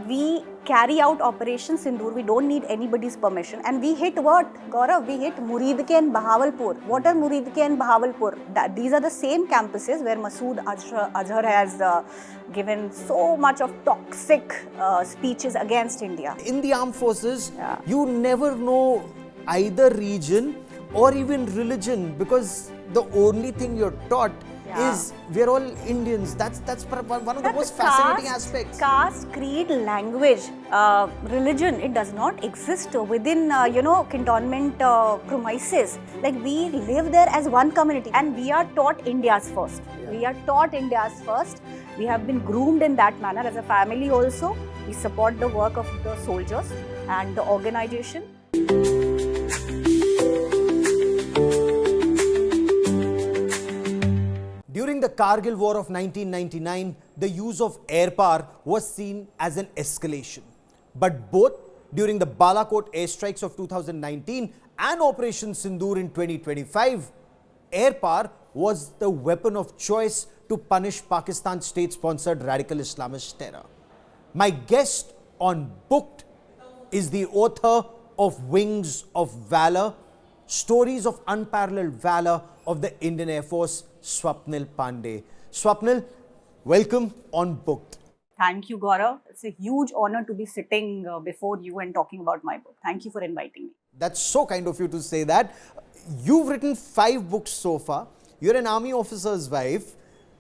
we carry out Operation Sindoor. We don't need anybody's permission. And we hit what, Gaurav? We hit Muridke and Bahawalpur. What are Muridke and Bahawalpur? These are the same campuses where Masood Azhar has given so much of toxic speeches against India. In the armed forces, you never know either region or even religion, because the only thing you're taught is we're all Indians. That's one of the most fascinating aspects. Caste, creed, language, religion, it does not exist within cantonment premises. Like, we live there as one community, and we are taught India's first. We are taught India's first. We have been groomed in that manner as a family also. We support the work of the soldiers and the organization. During the Kargil War of 1999, the use of air power was seen as an escalation. But both during the Balakot airstrikes of 2019 and Operation Sindoor in 2025, air power was the weapon of choice to punish Pakistan's state-sponsored radical Islamist terror. My guest on Booked is the author of Wings of Valour, Stories of Unparalleled Valour of the Indian Air Force, Swapnil Pandey. Swapnil, welcome on Booked. Thank you, Gaurav. It's a huge honor to be sitting before you and talking about my book. Thank you for inviting me. That's so kind of you to say that. You've written 5 books so far. You're an army officer's wife.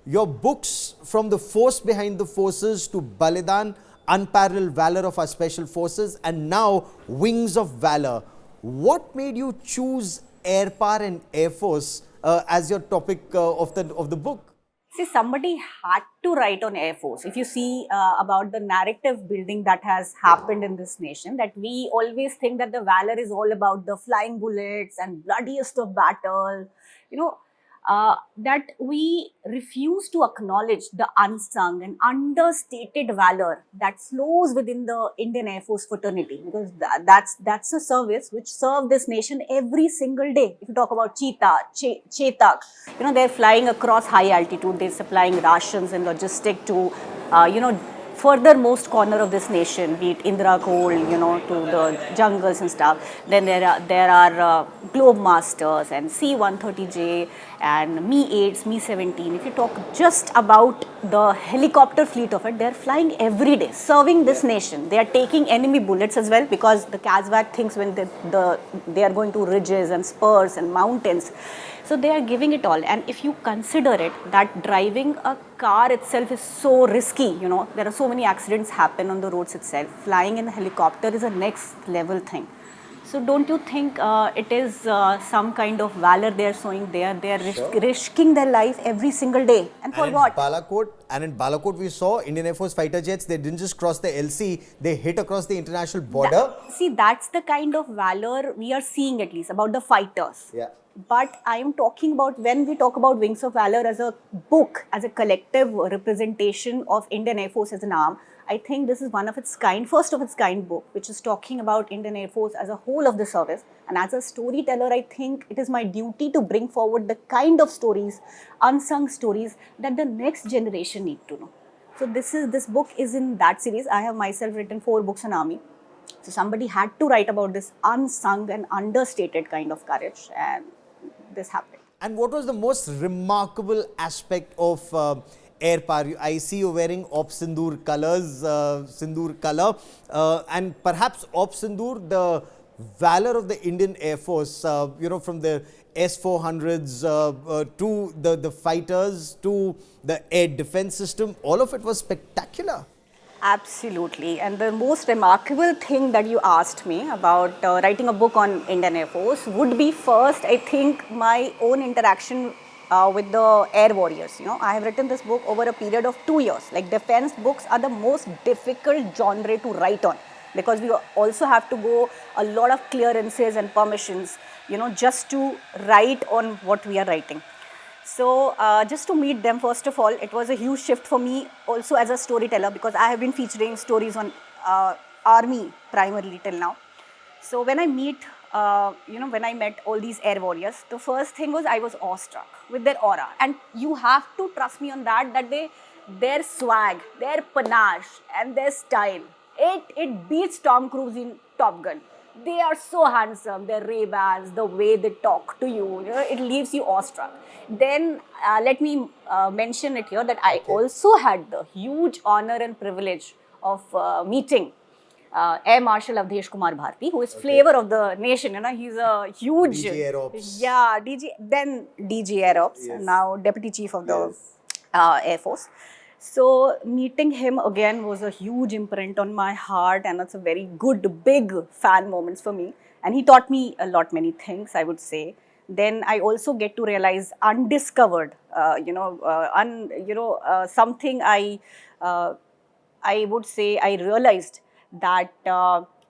Your books, from The Force Behind the Forces to Balidan, Unparalleled Valour of Our Special Forces, and now Wings of Valour. What made you choose air power and Air Force as your topic of the book? See, somebody had to write on Air Force. If you see about the narrative building that has happened in this nation, that we always think that the valor is all about the flying bullets and bloodiest of battle, that we refuse to acknowledge the unsung and understated valor that flows within the Indian Air Force fraternity, because that's a service which serves this nation every single day. If you talk about Chetak, they're flying across high altitude, they're supplying rations and logistic to, furthermost corner of this nation, be it Indira Cold, to the jungles and stuff. Then there are Globe Masters and C-130J and Mi-8s, Mi-17. If you talk just about the helicopter fleet of it, they're flying every day, serving this nation. They are taking enemy bullets as well, because the Kazbak thinks when they are going to ridges and spurs and mountains. So they are giving it all. And if you consider it, that driving a car itself is so risky, there are so many accidents happen on the roads itself. Flying in a helicopter is a next level thing. So don't you think it is some kind of valor they are showing there? They are risking their life every single day. And for what? In Balakot we saw Indian Air Force fighter jets. They didn't just cross the LC, they hit across the international border. That's the kind of valor we are seeing, at least, about the fighters. Yeah. But I am talking about, when we talk about Wings of Valour as a book, as a collective representation of Indian Air Force as an arm, I think this is one of its kind, first of its kind book, which is talking about Indian Air Force as a whole of the service. And as a storyteller, I think it is my duty to bring forward the kind of stories, unsung stories, that the next generation need to know. So this book is in that series. I have myself written 4 books on army. So somebody had to write about this unsung and understated kind of courage, and this happened. And what was the most remarkable aspect of air power? I see you wearing Op Sindoor colors, Sindoor color, and perhaps Op Sindoor, the valor of the Indian Air Force, from the S-400s to the fighters to the air defense system, all of it was spectacular. Absolutely. And the most remarkable thing that you asked me about writing a book on Indian Air Force would be, first, I think, my own interaction with the air warriors. I have written this book over a period of 2 years. Like, defense books are the most difficult genre to write on, because we also have to go a lot of clearances and permissions, just to write on what we are writing. So just to meet them, first of all, it was a huge shift for me also as a storyteller, because I have been featuring stories on army primarily till now. So when I when I met all these air warriors, the first thing was I was awestruck with their aura. And you have to trust me on that their swag, their panache and their style, it beats Tom Cruise in Top Gun. They are so handsome, their Ray-Bans, the way they talk to you, you know, it leaves you awestruck. Then let me mention it here that I also had the huge honor and privilege of meeting Air Marshal Avdesh Kumar Bharti, who is flavor of the nation. You know, he's a huge DG Air Ops. yeah, DG, then DG Air Ops, Yes. now Deputy Chief of the Yes. Air Force. So meeting him again was a huge imprint on my heart, and it's a very good, big fan moments for me. And he taught me a lot, many things, I would say. Then I also get to realize undiscovered, something I would say I realized that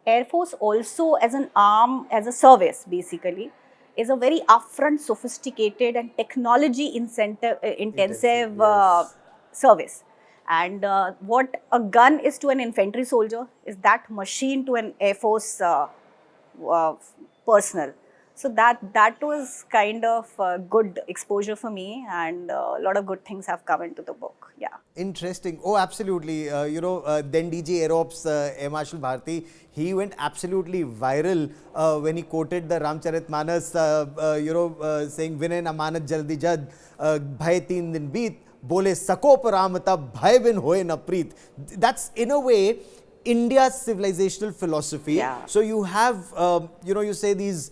Air Force also as an arm, as a service basically, is a very upfront, sophisticated and technology intensive yes. service. And what a gun is to an infantry soldier is that machine to an Air Force uh, personnel. So that was kind of good exposure for me, and a lot of good things have come into the book. Yeah. Interesting. Oh, absolutely. Then DG Air Ops, Air Marshal Bharti, he went absolutely viral when he quoted the Ramcharitmanas, saying, "Vinay na manat jaldi jad, bhai teen din beat, bole sako par ram tab, bhai bin hoye na preet." That's in a way India's civilizational philosophy. Yeah. So you have, you say these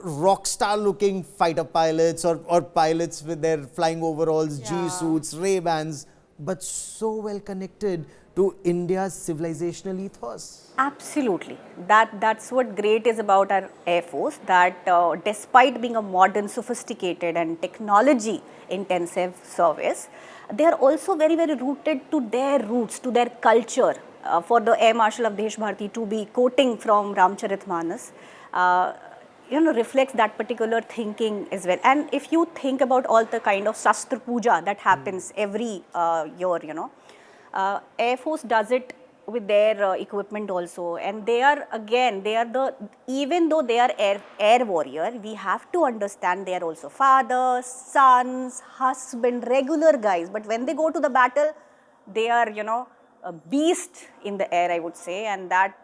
rock star looking fighter pilots or pilots with their flying overalls, Yeah. G suits, Ray-Bans, but so well connected to India's civilizational ethos. Absolutely. That's what great is about our Air Force, that despite being a modern, sophisticated and technology intensive service, they are also very, very rooted to their roots, to their culture. For the Air Marshal Avdesh Bharti to be quoting from Ramcharitmanas, reflects that particular thinking as well. And if you think about all the kind of Shastra Puja that happens every year, Air Force does it with their equipment also, and they are the, even though they are air warrior, we have to understand they are also fathers, sons, husband, regular guys, but when they go to the battle, they are, a beast in the air, I would say, and that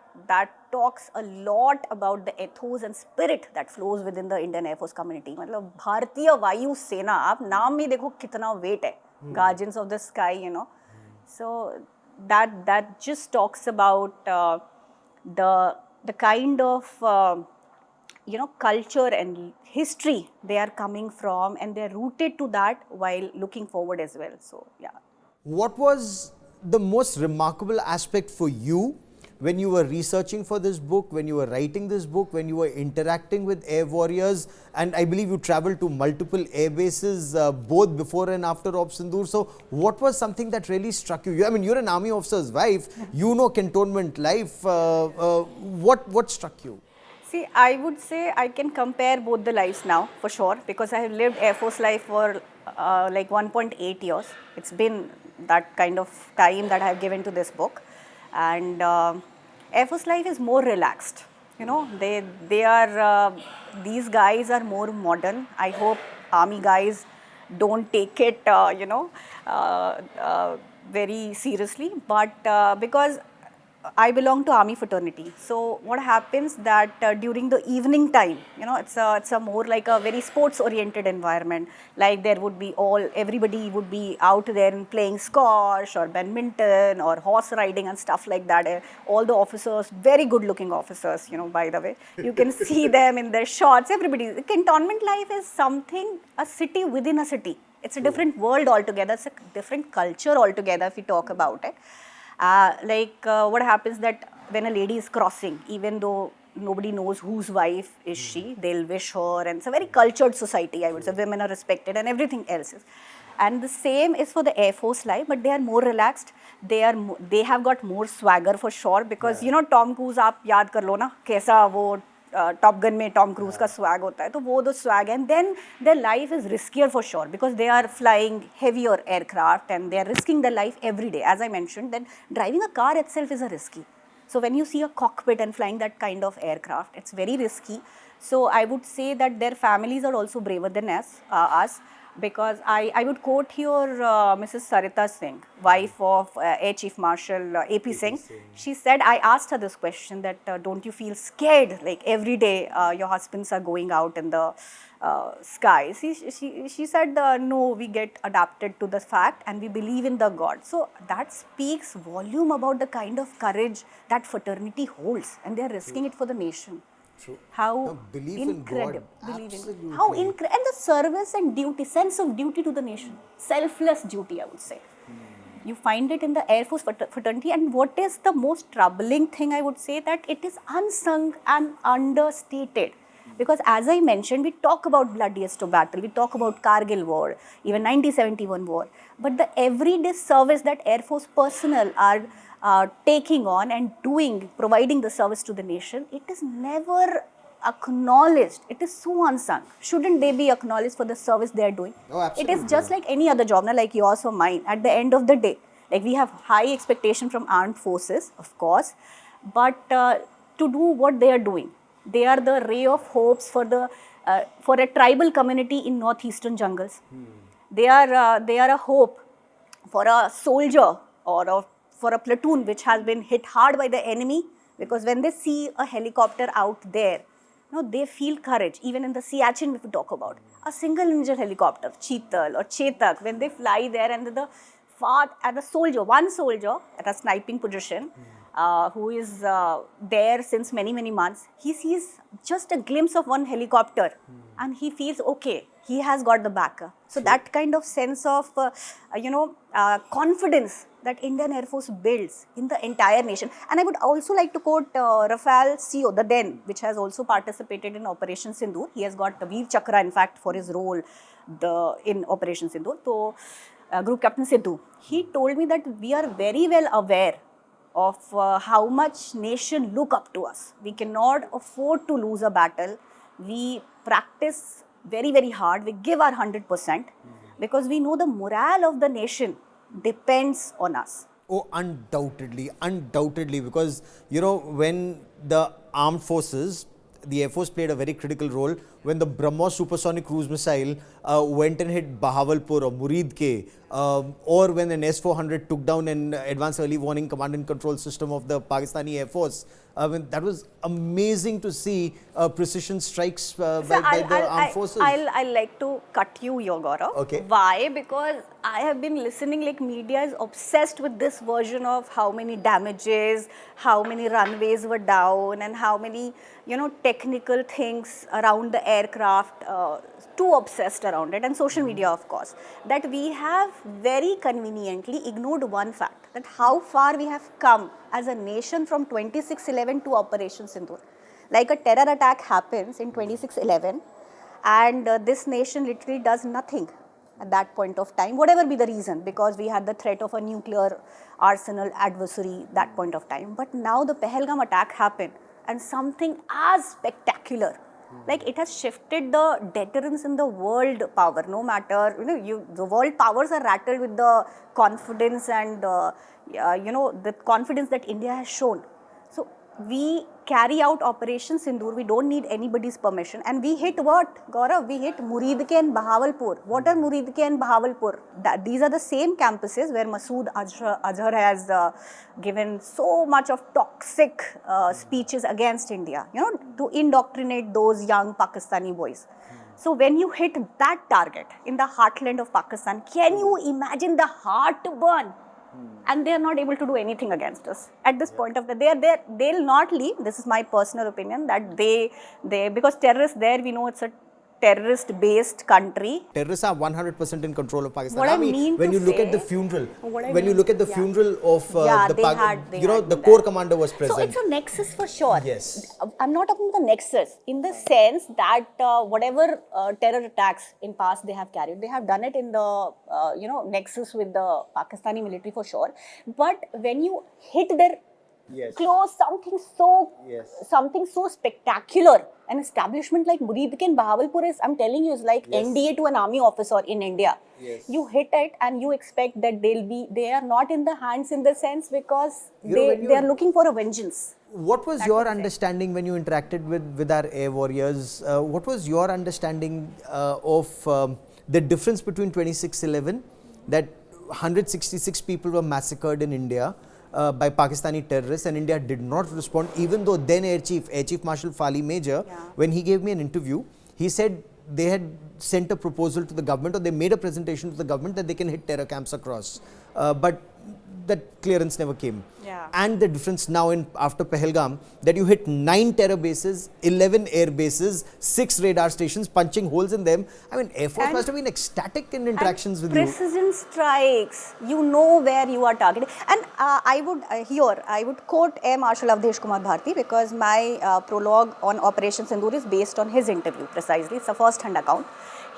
talks a lot about the ethos and spirit that flows within the Indian Air Force community. मतलब भारतीय वायु सेना, आप नाम में देखो कितना weight है, guardians of the sky, So that just talks about the kind of culture and history they are coming from, and they're rooted to that while looking forward as well. So yeah. What was the most remarkable aspect for you when you were researching for this book, when you were writing this book, when you were interacting with air warriors? And I believe you traveled to multiple air bases both before and after Op Sindoor. So what was something that really struck you? I mean, you're an army officer's wife, you know cantonment life. What struck you? See, I would say I can compare both the lives now for sure, because I have lived Air Force life for like 1.8 years. It's been that kind of time that I have given to this book. And Air Force life is more relaxed. They are, these guys are more modern. I hope army guys don't take it, very seriously. But because I belong to army fraternity. So what happens that during the evening time, it's a more like a very sports oriented environment. Like there would be everybody would be out there and playing squash or badminton or horse riding and stuff like that. All the officers, very good looking officers, by the way. You can see them in their shorts, everybody. Cantonment life is something, a city within a city. It's a different world altogether. It's a different culture altogether if we talk about it. What happens that when a lady is crossing, even though nobody knows whose wife is she, they'll wish her, and it's a very cultured society, I would say. Women are respected and everything else is. And the same is for the Air Force life, but they are more relaxed. They have got more swagger for sure, because Tom Cruise, आप याद कर लो ना कैसा वो top gun में Tom Cruise का swag होता है, तो वो the swag, and then their life is riskier for sure, because they are flying heavier aircraft and they are risking their life every day. As I mentioned, then driving a car itself is a risky. So when you see a cockpit and flying that kind of aircraft, it's very risky. So I would say that their families are also braver than us. because I would quote here Mrs. Sarita Singh, wife of Air Chief Marshal AP Singh. She said, I asked her this question that don't you feel scared like every day your husbands are going out in the sky? She said, no, we get adapted to the fact and we believe in the God. So that speaks volume about the kind of courage that fraternity holds, and they are risking it for the nation. True. How No, belief in incredible, God. and Absolutely. the service and duty, sense of duty to the nation, selfless duty, I would say. You find it in the Air Force fraternity, and what is the most troubling thing, I would say, that it is unsung and understated. Because as I mentioned, we talk about bloodiest of battle, we talk about Kargil war, even 1971 war, but the everyday service that Air Force personnel are taking on and doing, providing the service to the nation, it is never acknowledged. It is so unsung. Shouldn't they be acknowledged for the service they are doing? Oh, It is absolutely. just like any other job, like yours or mine. At the end of the day, like we have high expectation from armed forces, of course, but to do what they are doing, they are the ray of hopes for a tribal community in northeastern jungles. They are a hope for a soldier or for a platoon which has been hit hard by the enemy, because when they see a helicopter out there, they feel courage. Even in the Siachen, if we talk about a single engine helicopter, Cheetal or Chetak, when they fly there and the far at a soldier, one soldier at a sniping position, who is there since many months, he sees just a glimpse of one helicopter and he feels okay, he has got the backer. So that kind of sense of confidence that Indian Air Force builds in the entire nation. And I would also like to quote Rafale CO, the then, which has also participated in Operation Sindoor. He has got the Veer Chakra, in fact, for his role in Operation Sindoor. So, Group Captain Sidhu, he told me that we are very well aware of how much nation look up to us. We cannot afford to lose a battle. We practice very hard. We give our 100% because we know the morale of the nation depends on us. Oh, undoubtedly, undoubtedly, because when the armed forces, the Air Force played a very critical role when the BrahMos supersonic cruise missile went and hit Bahawalpur or Muridke, or when an S-400 took down an advanced early warning command and control system of the Pakistani Air Force. That was amazing to see precision strikes by the armed forces. I'll like to cut you here, Gaurav. Okay. Why? Because I have been listening, like media is obsessed with this version of how many damages, how many runways were down, and how many, technical things around the aircraft, too obsessed around it, and social media, of course, that we have very conveniently ignored one fact, that how far we have come as a nation from 26/11 to Operation Sindoor. Like a terror attack happens in 26/11 and this nation literally does nothing at that point of time, whatever be the reason, because we had the threat of a nuclear arsenal adversary that point of time. But now the Pahalgam attack happened and something as spectacular, like it has shifted the deterrence in the world power. No matter, the world powers are rattled with the confidence and the confidence that India has shown. So we carry out Operation Sindoor. We don't need anybody's permission, and we hit what, Gaurav? We hit Muridke and Bahawalpur. What are Muridke and Bahawalpur? These are the same campuses where Masood Azhar has given so much of toxic speeches against India, to indoctrinate those young Pakistani boys. So when you hit that target in the heartland of Pakistan, can you imagine the heartburn? And they are not able to do anything against us at this point of the they'll not leave. This is my personal opinion, that they because terrorists there, we know it's a terrorist based country. Terrorists are 100% in control of Pakistan What I Army. mean When to you look at say- the funeral, What I when you mean- look at the yeah. funeral of Yeah, the they had the been corps there. commander was So present. it's a nexus for sure. Yes. I'm not talking about the nexus in the sense that whatever terror attacks in past they have carried, they have done it in the nexus with the Pakistani military for sure. But when you hit their Yes. close something so spectacular, an establishment like Muridke and Bahawalpur is, I'm telling you, is like Yes. NDA to an army officer in India. Yes. You hit it and you expect that they are not in the hands in the sense because You know, when they are you- looking for a vengeance. What was That your was it. understanding when you interacted with our air warriors? What was your understanding of the difference between 26/11, that 166 people were massacred in India by Pakistani terrorists, and India did not respond, even though then Air Chief Marshal Fali Major, when he gave me an interview, he said they had sent a proposal to the government, or they made a presentation to the government that they can hit terror camps across. But that clearance never came. Yeah. And the difference now in after Pahalgam, that you hit 9 terror bases, 11 air bases, 6 radar stations, punching holes in them. I mean, Air Force must have been ecstatic in interactions with you. Precision strikes, you know where you are targeting. And I would quote Air Marshal Avdesh Kumar Bharti, because my prologue on Operation Sindoor is based on his interview precisely. It's a first-hand account.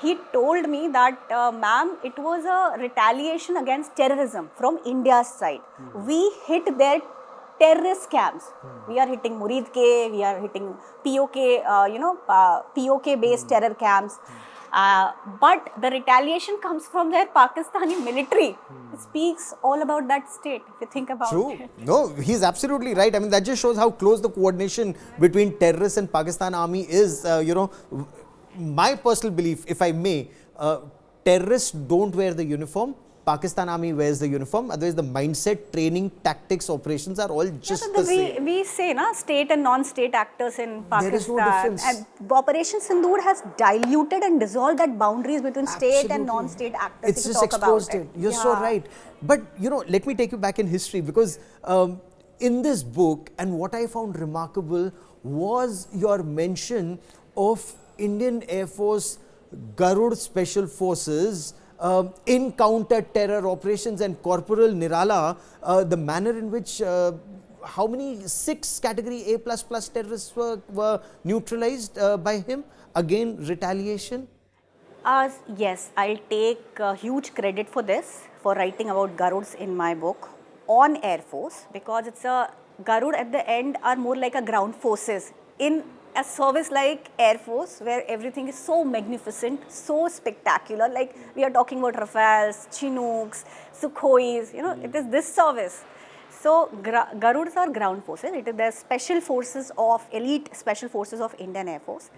He told me that, ma'am, it was a retaliation against terrorism from India's side. We hit their terrorist camps. We are hitting Muridke, we are hitting POK, POK-based terror camps. But the retaliation comes from their Pakistani military. It speaks all about that state, if you think about it. True. No, he's absolutely right. I mean, that just shows how close the coordination between terrorists and Pakistan army is. My personal belief, if I may, terrorists don't wear the uniform. Pakistan army wears the uniform. Otherwise, the mindset, training, tactics, operations are all just the same. We say, state and non-state actors in Pakistan. There is no difference. And Operation Sindoor has diluted and dissolved that boundaries between state and non-state actors. It's just exposed it. You're so right. But, let me take you back in history, because in this book, and what I found remarkable was your mention of Indian Air Force Garud Special Forces in counter-terror operations, and Corporal Nirala, the manner in which how many 6 category A++ terrorists were neutralized by him? Again, retaliation? Yes, I'll take huge credit for this, for writing about Garuds in my book on Air Force, because it's a Garud at the end are more like a ground forces in a service like Air Force, where everything is so magnificent, so spectacular. Like we are talking about Rafales, Chinooks, Sukhois, it is this service. So Garuds are ground forces. It is the special forces of, elite special forces of Indian Air Force,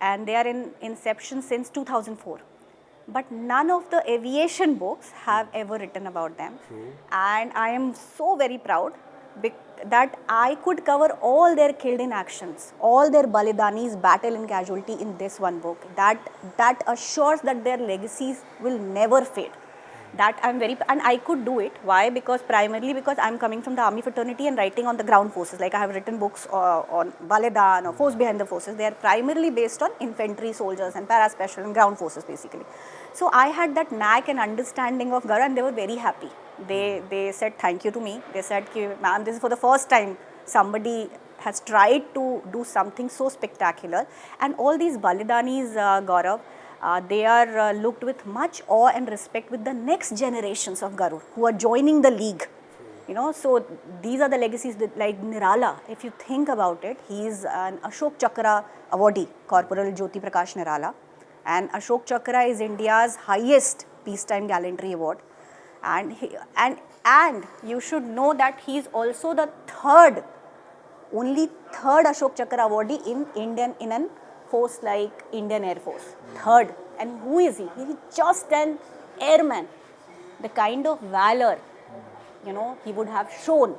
and they are in inception since 2004. But none of the aviation books have ever written about them. True. And I am so very proud that I could cover all their killed in actions, all their Balidanis, battle and casualty in this one book. That assures that their legacies will never fade. That I'm very, and I could do it. Why? Primarily because I'm coming from the army fraternity and writing on the ground forces. Like I have written books on Balidan or Force Behind the Forces. They are primarily based on infantry, soldiers and para-special and ground forces basically. So I had that knack and understanding of Garud, and they were very happy. They said thank you to me. They said, ma'am, this is for the first time somebody has tried to do something so spectacular. And all these Balidanis, Gaurav, they are looked with much awe and respect with the next generations of Garud who are joining the league. So these are the legacies that, like Nirala, if you think about it, he is an Ashok Chakra awardee, Corporal Jyoti Prakash Nirala. And Ashok Chakra is India's highest peacetime gallantry award. And you should know that he is also the only third Ashok Chakra awardee in a force like Indian Air Force. Third. And who is he? He is just an airman. The kind of valor, he would have shown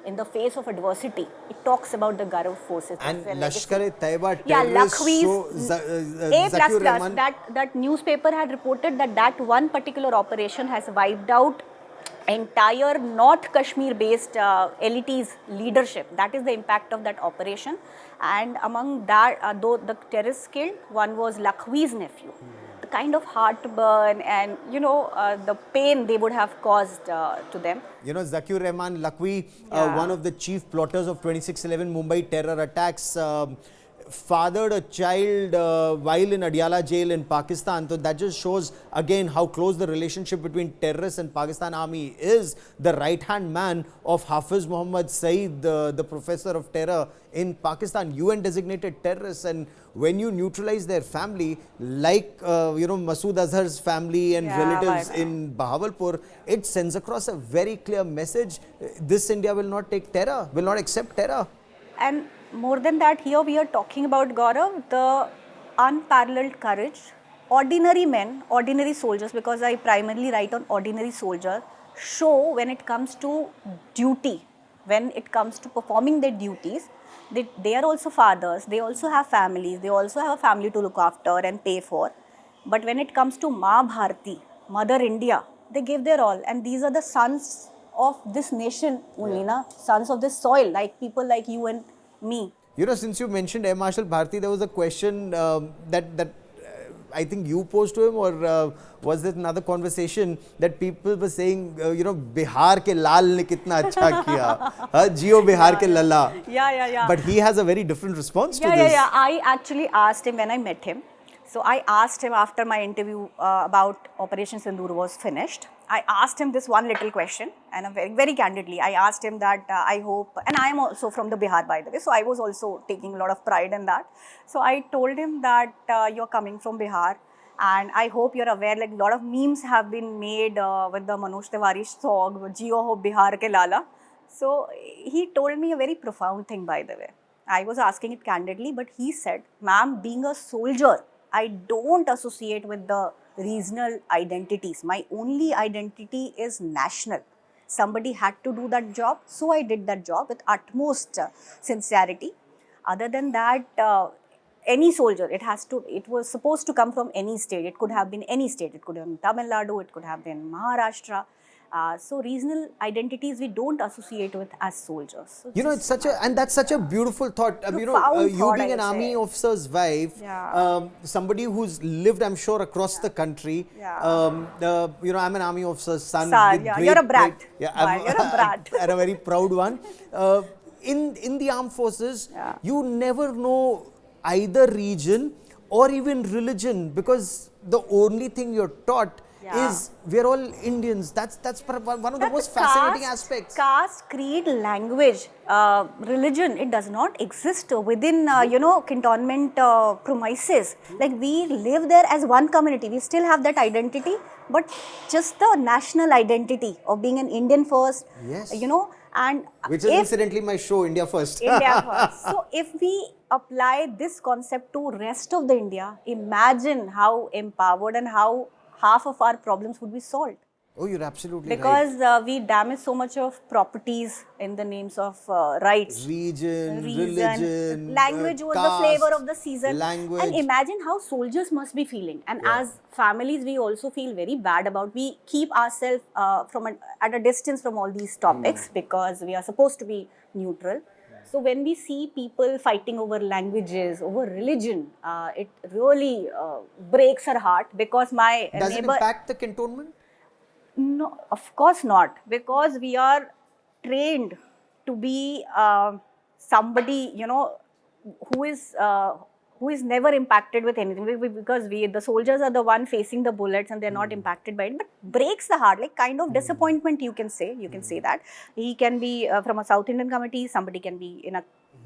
in the face of adversity. It talks about the Garud forces. And Lashkar-e-Taiba terrorists. Yeah, Lakhvi's A++. That newspaper had reported that one particular operation has wiped out entire North Kashmir-based elites leadership. That is the impact of that operation. And among that, though the terrorists killed, one was Lakhvi's nephew. The kind of heartburn and, the pain they would have caused to them. Zakir Rahman Lakhvi, one of the chief plotters of 26/11 Mumbai terror attacks, fathered a child while in Adiala jail in Pakistan. So that just shows again how close the relationship between terrorists and Pakistan army is. The right-hand man of Hafiz Muhammad Saeed, the professor of terror in Pakistan, UN designated terrorists, and when you neutralize their family, like Masood Azhar's family and relatives in Bahawalpur, it sends across a very clear message. This India will not take terror, will not accept terror. And more than that, here we are talking about, Gaurav, the unparalleled courage ordinary men, ordinary soldiers, because I primarily write on ordinary soldier, show when it comes to duty, when it comes to performing their duties, they are also fathers, they also have families, they also have a family to look after and pay for. But when it comes to Ma Bharati, Mother India, they give their all. And these are the sons of this nation only, na? Sons of this soil, like people like you and me. You know, since you mentioned Air Marshal Bharti, there was a question that I think you posed to him, or was there another conversation that people were saying, you know, Bihar ke lal ne kitna acha kiya, Jio Bihar ke lalla. Yeah. But he has a very different response to Yeah. this. I actually asked him when I met him. So I asked him after my interview about Operation Sindoor was finished. I asked him this one little question, and very, very candidly, I asked him that I hope, and I am also from the Bihar, by the way, so I was also taking a lot of pride in that. So I told him that you're coming from Bihar, and I hope you're aware, like a lot of memes have been made with the Manoj Tiwari song, Jio Ho Bihar Ke Lala. So he told me a very profound thing, by the way. I was asking it candidly, but he said, ma'am, being a soldier, I don't associate with the regional identities. My only identity is national. Somebody had to do that job, so I did that job with utmost sincerity. Other than that, any soldier, it was supposed to come from any state. It could have been any state. It could have been Tamil Nadu, it could have been Maharashtra. So regional identities we don't associate with as soldiers. So you know, it's such a, and that's such a beautiful thought. You know, Profound you thought, being I an would army say. officer's wife, Yeah. somebody who's lived, I'm sure, across the country. Yeah. You know, I'm an army officer's son. Son, with yeah, great you're a brat. pride. Yeah, Why? You're a brat. and a very proud one. In the armed forces, Yeah. you never know either region or even religion, because the only thing you're taught Yeah. is we're all Indians. That's one of the most fascinating aspects. Caste, creed, language, religion, it does not exist within, cantonment premises. Like we live there as one community. We still have that identity, but just the national identity of being an Indian first, Yes. and Which is incidentally my show, India First. India first. So if we apply this concept to rest of the India, imagine how empowered and how half of our problems would be solved. Oh, you're absolutely right. Because we damage so much of properties in the names of rights. Region, religion, Language was caste, the flavor of the season. language. And imagine how soldiers must be feeling. And as families, we also feel very bad about. We keep ourselves at a distance from all these topics because we are supposed to be neutral. So when we see people fighting over languages, over religion, it really breaks our heart, because my Does neighbor... it impact the cantonment? No, of course not, because we are trained to be somebody, who is never impacted with anything, because the soldiers are the one facing the bullets and they're not impacted by it. But breaks the heart, like kind of disappointment, you can say that. He can be from a South Indian committee, somebody can be in a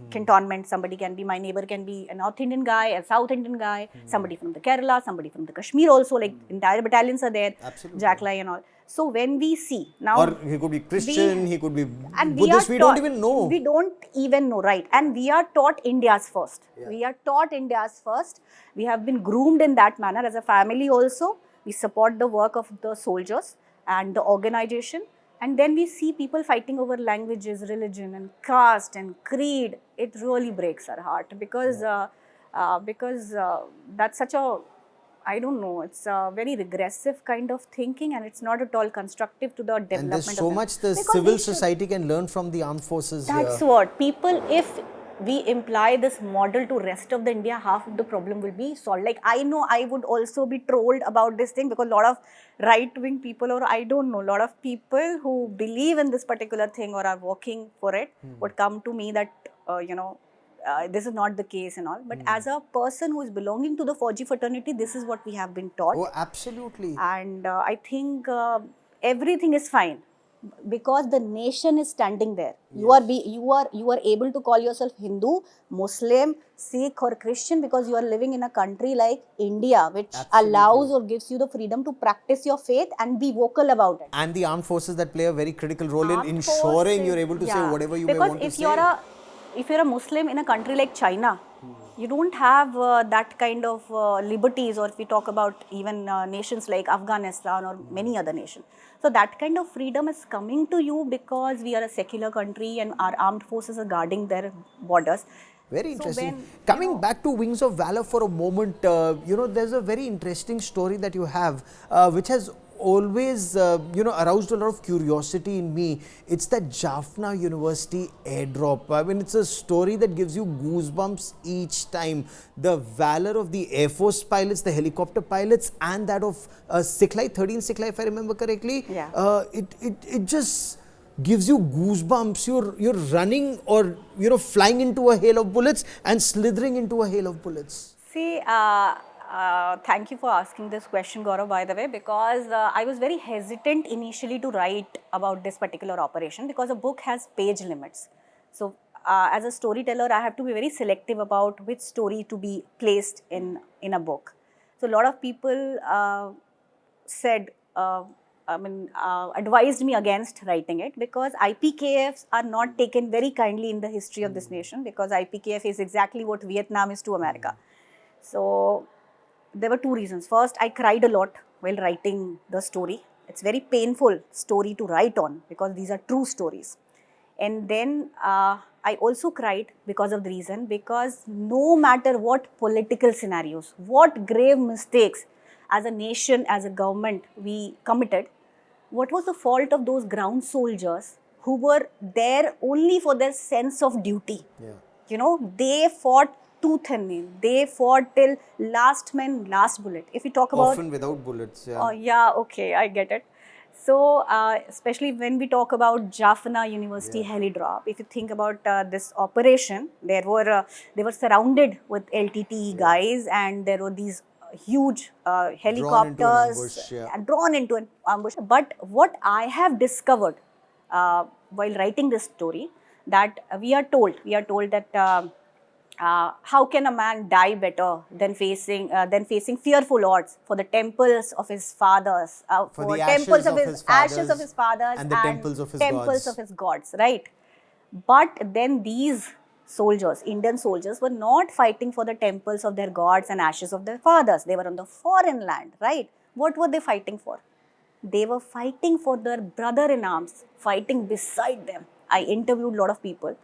cantonment, somebody can be, my neighbor can be a North Indian guy, a South Indian guy, somebody from the Kerala, somebody from the Kashmir also, like entire battalions are there, Absolutely. Jacklai and all. So when we see now, Or he could be Christian, he could be and Buddhist, we don't even know. We don't even know, right? And we are taught India's first. We are taught India's first. We have been groomed in that manner as a family also. We support the work of the soldiers and the organization. And then we see people fighting over languages, religion and caste and creed. It really breaks our heart, because that's such a, I don't know, it's a very regressive kind of thinking, and it's not at all constructive to the development. And there's so of much the Because civil we should- society can learn from the armed forces That's here. what people, if we imply this model to rest of the India, half of the problem will be solved. Like I know I would also be trolled about this thing, because a lot of right-wing people, or I don't know, a lot of people who believe in this particular thing or are working for it would come to me that, this is not the case and all. But as a person who is belonging to the Fauji fraternity, this is what we have been taught. Oh, absolutely. And I think everything is fine, because the nation is standing there. You are able to call yourself Hindu, Muslim, Sikh or Christian, because you are living in a country like India, which allows or gives you the freedom to practice your faith and be vocal about it. And the armed forces that play a very critical role in Armed ensuring forces, you're able to say whatever you because may want to say. if you're a Muslim in a country like China, You don't have that kind of liberties, or if we talk about even nations like Afghanistan or many other nations. So that kind of freedom is coming to you because we are a secular country and our armed forces are guarding their borders. Very So interesting. when, Coming back to Wings of Valor for a moment, there's a very interesting story that you have, which has always, aroused a lot of curiosity in me. It's that Jaffna University airdrop. I mean, it's a story that gives you goosebumps each time. The valor of the Air Force pilots, the helicopter pilots, and that of Siklai, 13 Siklai, if I remember correctly. Yeah. It just gives you goosebumps. You're running, or flying into a hail of bullets and slithering into a hail of bullets. see, thank you for asking this question, Gaurav, by the way, because I was very hesitant initially to write about this particular operation because a book has page limits. So, as a storyteller, I have to be very selective about which story to be placed in a book. So, a lot of people said, advised me against writing it because IPKFs are not taken very kindly in the history of this nation, because IPKF is exactly what Vietnam is to America. So there were two reasons. First, I cried a lot while writing the story. It's very painful story to write on because these are true stories. And then I also cried because of the reason, because no matter what political scenarios, what grave mistakes as a nation, as a government we committed, what was the fault of those ground soldiers who were there only for their sense of duty? Yeah. They fought tooth and nail. They fought till last man, last bullet. If we talk about, Often without bullets. Yeah. oh yeah, okay, I get it. So, especially when we talk about Jaffna University heli drop, if you think about this operation, they were surrounded with LTT guys, and there were these huge Drawn into an helicopters ambush. Yeah. drawn into an ambush. But what I have discovered while writing this story, that we are told that how can a man die better than facing fearful odds for the temples of his fathers, For the temples ashes of his ashes of fathers his fathers and the temples of his temples gods. of his gods, right? But then these soldiers, Indian soldiers, were not fighting for the temples of their gods and ashes of their fathers. They were on the foreign land, right? What were they fighting for? They were fighting for their brother in arms, fighting beside them. I interviewed a lot of people,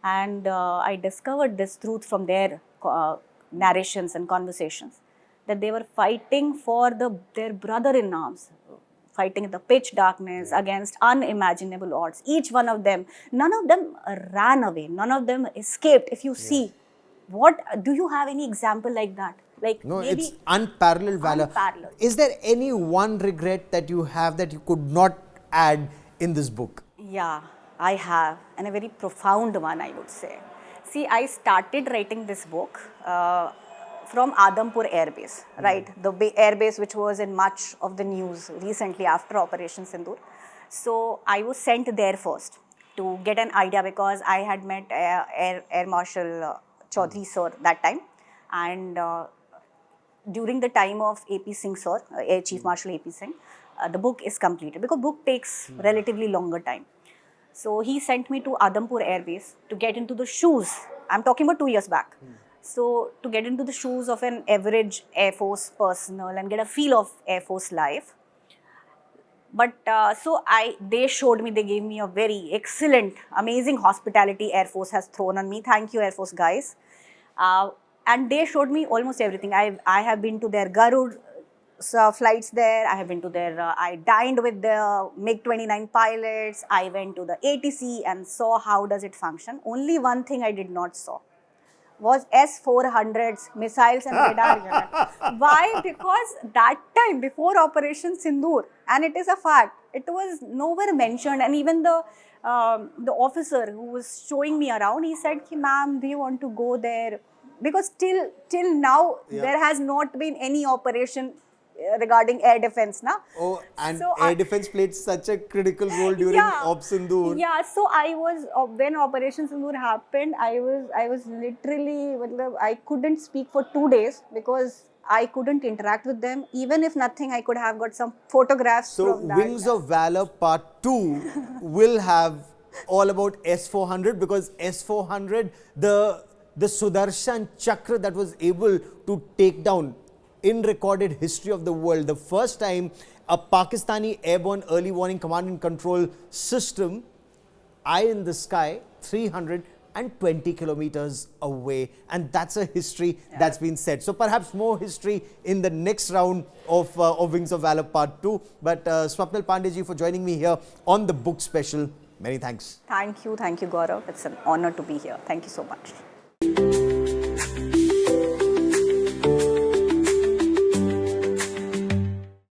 and I discovered this truth from their narrations and conversations, that they were fighting for their brother in arms, fighting in the pitch darkness against unimaginable odds. Each one of them, none of them ran away, none of them escaped. If you see, what do you have any example like that? Like No, maybe it's unparalleled valor. unparalleled. Is there any one regret that you have that you could not add in this book? Yeah, I have, and a very profound one, I would say. See, I started writing this book from Adampur Air Base, right? The air base which was in much of the news recently after Operation Sindoor. So I was sent there first to get an idea, because I had met Air Marshal Chaudhary sir that time, and during the time of AP Singh sir, Air Chief Marshal AP Singh, the book is completed, because book takes relatively longer time. So he sent me to Adampur Air Base to get into the shoes. I'm talking about 2 years back. So to get into the shoes of an average Air Force personnel and get a feel of Air Force life. But they showed me, they gave me a very excellent, amazing hospitality Air Force has thrown on me. Thank you, Air Force guys. And they showed me almost everything. I have been to their Garud flights there. I have been to their, I dined with the MiG-29 pilots. I went to the ATC and saw how does it function. Only one thing I did not saw was S-400s, missiles and radar unit. Why? Because that time, before Operation Sindoor, and it is a fact, it was nowhere mentioned. And even the officer who was showing me around, he said, ma'am, do you want to go there? Because till now, there has not been any operation regarding air defense, na? Oh, and So air defense played such a critical role during Op Sindoor. Yeah, so I was, when Operation Sindoor happened, I was literally, I couldn't speak for 2 days because I couldn't interact with them. Even if nothing, I could have got some photographs So from that. Wings of Valor Part 2 will have all about S-400, because S-400, the Sudarshan Chakra that was able to take down, in recorded history of the world, the first time a Pakistani airborne early warning command and control system, eye in the sky, 320 kilometers away. And that's a history that's been set. So perhaps more history in the next round of Wings of Valour Part 2. But Swapnil Pandey ji for joining me here on the book special. Many thanks. Thank you, Gaurav. It's an honor to be here. Thank you so much.